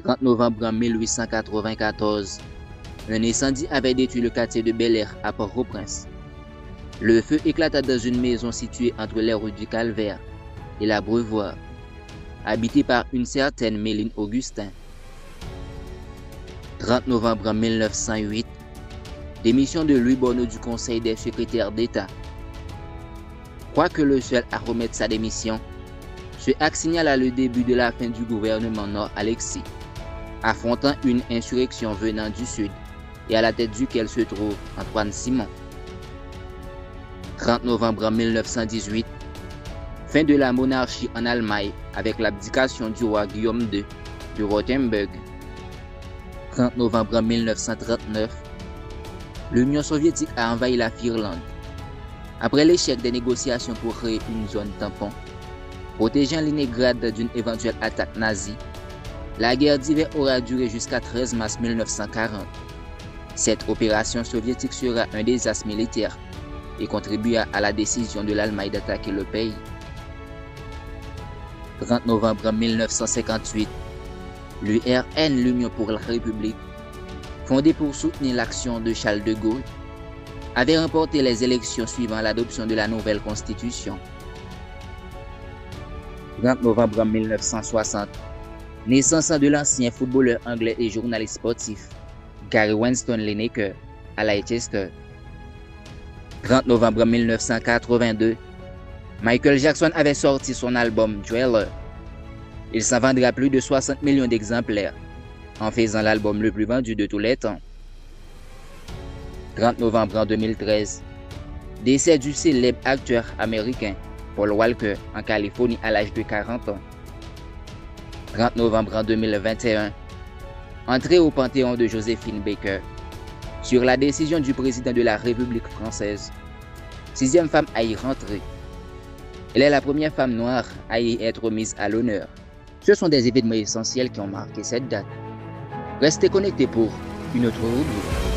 30 novembre 1894, un incendie avait détruit le quartier de Bel-Air à Port-au-Prince. Le feu éclata dans une maison située entre les rues du Calvaire et la Brevoire, habitée par une certaine Méline Augustin. 30 novembre 1908, démission de Louis Bonneau du Conseil des secrétaires d'État. Quoique le seul à remettre sa démission, ce acte signala le début de la fin du gouvernement Nord-Alexis, affrontant une insurrection venant du sud et à la tête duquel se trouve Antoine Simon. 30 novembre 1918, fin de la monarchie en Allemagne avec l'abdication du roi Guillaume II de Rothenburg. 30 novembre 1939, l'Union soviétique a envahi la Finlande. Après l'échec des négociations pour créer une zone tampon, protégeant Leningrad d'une éventuelle attaque nazie, la guerre d'hiver aura duré jusqu'à 13 mars 1940. Cette opération soviétique sera un désastre militaire et contribua à la décision de l'Allemagne d'attaquer le pays. 30 novembre 1958, l'URN, l'Union pour la République, fondée pour soutenir l'action de Charles de Gaulle, avait remporté les élections suivant l'adoption de la nouvelle Constitution. 30 novembre 1960, naissance de l'ancien footballeur anglais et journaliste sportif Gary Winston Lineker à Leicester. 30 novembre 1982, Michael Jackson avait sorti son album Thriller. Il s'en vendra plus de 60 millions d'exemplaires, en faisant l'album le plus vendu de tous les temps. 30 novembre 2013, décès du célèbre acteur américain Paul Walker en Californie à l'âge de 40 ans. 30 novembre 2021, entrée au Panthéon de Joséphine Baker, sur la décision du président de la République française, 6e femme à y rentrer. Elle est la première femme noire à y être mise à l'honneur. Ce sont des événements essentiels qui ont marqué cette date. Restez connectés pour une autre rubrique.